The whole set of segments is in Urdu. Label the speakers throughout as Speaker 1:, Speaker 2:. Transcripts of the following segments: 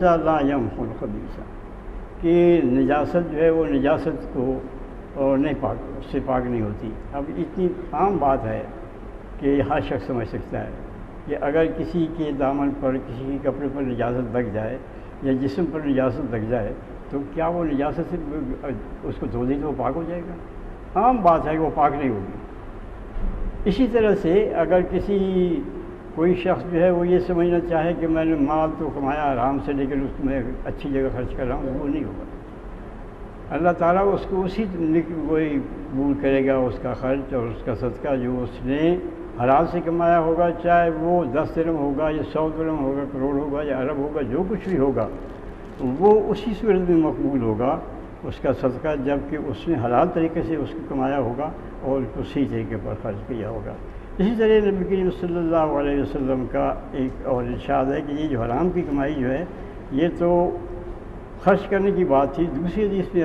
Speaker 1: لا يمحو الخبیث کہ نجاست جو ہے وہ نجاست کو نہیں پاک اس سے پاک نہیں ہوتی۔ اب اتنی عام بات ہے کہ ہر شخص سمجھ سکتا ہے کہ اگر کسی کے دامن پر کسی کے کپڑے پر نجاست لگ جائے یا جسم پر نجاست لگ جائے تو کیا وہ نجاست سے اس کو دھو دے تو وہ پاک ہو جائے گا؟ عام بات ہے کہ وہ پاک نہیں ہوگی۔ اسی طرح سے اگر کوئی شخص جو ہے وہ یہ سمجھنا چاہے کہ میں نے مال تو کمایا آرام سے لیکن اس میں اچھی جگہ خرچ کر رہا ہوں، وہ نہیں ہوگا۔ اللہ تعالیٰ اس کو اسی وہی قبول کرے گا، اس کا خرچ اور اس کا صدقہ جو اس نے حلال سے کمایا ہوگا، چاہے وہ 10 درہم ہوگا یا 100 درہم ہوگا، کروڑ ہوگا یا ارب ہوگا، جو کچھ بھی ہوگا وہ اسی صورت میں مقبول ہوگا اس کا صدقہ، جب کہ اس نے حلال طریقے سے اس کو کمایا ہوگا اور اسی طریقے پر خرچ کیا ہوگا۔ اسی طرح نبی کریم صلی اللہ علیہ وسلم کا ایک اور ارشاد ہے کہ یہ جو حرام کی کمائی جو ہے یہ تو خرچ کرنے کی بات تھی۔ دوسری حدیث میں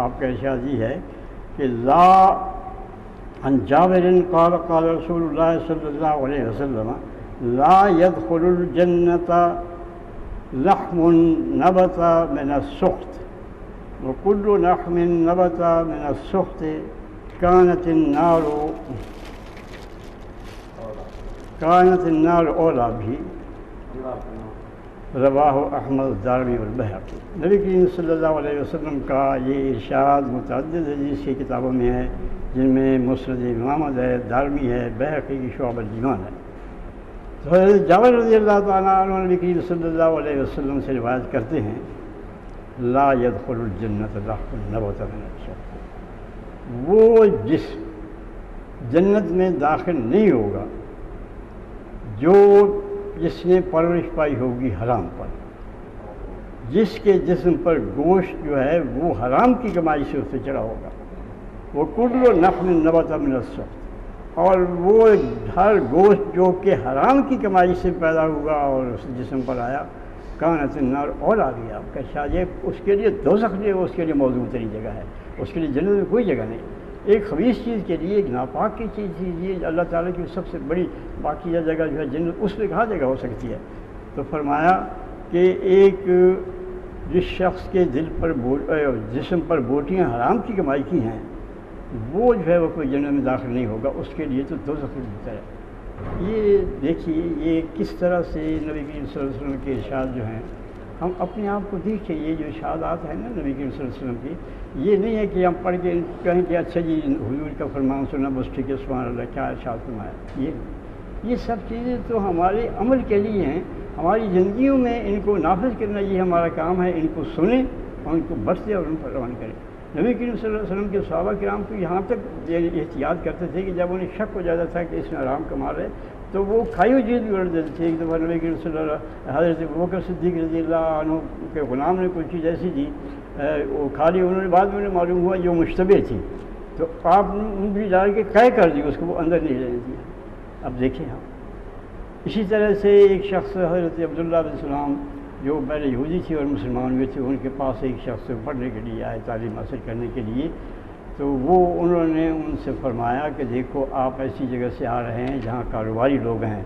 Speaker 1: آپ کا ارشاد یہ ہے کہ لا عن جابر قال قال رسول اللہ صلی اللہ علیہ وسلم لا يدخل الجنة لحم نبت من السخط وكل لحم نبت من السخط كانت النار اولا بھی، رواہ احمد دارمی والبیہقی۔ نبی کریم صلی اللہ علیہ وسلم کا یہ ارشاد متعدد حدیث کی کتابوں میں ہے، جن میں مسند امام احمد ہے، دارمی ہے، بیہقی کی شعب الایمان ہے۔ تو حضرت جابر رضی اللہ تعالیٰ عنہ نبی کریم صلی اللہ علیہ وسلم سے روایت کرتے ہیں لا يدخل الجنت لحم نبت من السخط، وہ جسم جنت میں داخل نہیں ہوگا جس نے پرورش پائی ہوگی حرام پر، جس کے جسم پر گوشت جو ہے وہ حرام کی کمائی سے اس سے چڑھا ہوگا، وہ کل لحم نبت من السخط، اور وہ ہر گوشت جو کہ حرام کی کمائی سے پیدا ہوا اور اس جسم پر آیا، کانت النار اولا بھی، آپ کا شاید اس کے لیے دوزخ جو ہے اس کے لیے موضوع ترین جگہ ہے، اس کے لیے جنت میں کوئی جگہ نہیں۔ ایک خبیث چیز کے لیے، ایک ناپاک کی چیز یہ اللہ تعالیٰ کی سب سے بڑی پاکیزہ جگہ جو ہے جنت، اس میں کہاں جگہ ہو سکتی ہے؟ تو فرمایا کہ ایک جس شخص کے دل پر جسم پر بوٹیاں حرام کی کمائی کی ہیں وہ جو ہے وہ کوئی جنت میں داخل نہیں ہوگا، اس کے لیے تو دوزخ بہتر ہے۔ یہ دیکھیے یہ کس طرح سے نبی کریم صلی اللہ علیہ وسلم کے ارشاد جو ہیں، ہم اپنے آپ کو دیکھیں، یہ جو ارشادات ہیں نا نبی کریم صلی اللہ علیہ وسلم کی، یہ نہیں ہے کہ ہم پڑھ کے کہیں کہ اچھا جی حضور کا فرمان سنا بس ٹھیک ہے سبحان اللہ کیا ارشاد فرمایا، یہ سب چیزیں تو ہمارے عمل کے لیے ہیں، ہماری زندگیوں میں ان کو نافذ کرنا یہ ہمارا کام ہے، ان کو سنیں اور ان کو برسیں اور ان پر روان کریں۔ نبی کریم صلی اللہ علیہ وسلم کے صحابہ کرام کو یہاں تک احتیاط کرتے تھے کہ جب انہیں شک ہو جاتا تھا کہ اس میں آرام کما رہے تو وہ کھائی ہوئی چیز بھی اڑ دیتے تھے۔ ایک دفعہ نبی کریم صلی اللہ علیہ حضرت ابوبکر صدیق رضی اللہ عنہ کے غلام نے کوئی چیز ایسی دی وہ کھا لی، انہوں نے بعد میں انہیں معلوم ہوا جو مشتبہ تھی، تو آپ نے انگلی ڈال کے قے کر دی، اس کو وہ اندر نہیں رہنے دیا۔ اب دیکھیں ہم اسی طرح سے ایک شخص حضرت عبداللہ بن سلام جو پہلے یہودی تھی اور مسلمان ہوئے تھے، ان کے پاس ایک شخص پڑھنے کے لیے آئے، تعلیم حاصل کرنے کے لیے، تو انہوں نے ان سے فرمایا کہ دیکھو آپ ایسی جگہ سے آ رہے ہیں جہاں کاروباری لوگ ہیں،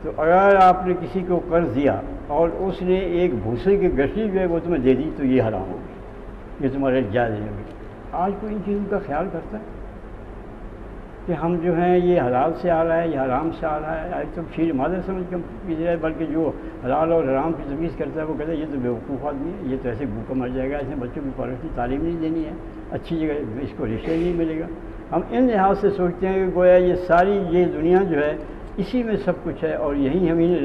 Speaker 1: تو اگر آپ نے کسی کو قرض دیا اور اس نے ایک بھوسے کی گٹھلی جو ہے وہ تمہیں دے دی تو یہ حرام ہوگی، یہ تمہارے جائز نہیں ہوگی۔ آج کوئی ان چیزوں کا خیال کرتا ہے کہ ہم جو ہیں یہ حلال سے آ رہا ہے یہ حرام سے آ رہا ہے، آج تو شیر مادر سمجھ کے پیچھے جائے، بلکہ جو حلال اور حرام کی تمیز کرتا ہے وہ کہتا ہے یہ تو بیوقوف آدمی ہے، یہ تو ایسے بھوکا مر جائے گا، اسے بچوں کی پرورش تعلیم نہیں دینی ہے، اچھی جگہ اس کو رشتہ نہیں ملے گا۔ ہم ان لحاظ سے سوچتے ہیں کہ گویا یہ ساری یہ دنیا جو ہے اسی میں سب کچھ ہے اور یہی ہمیں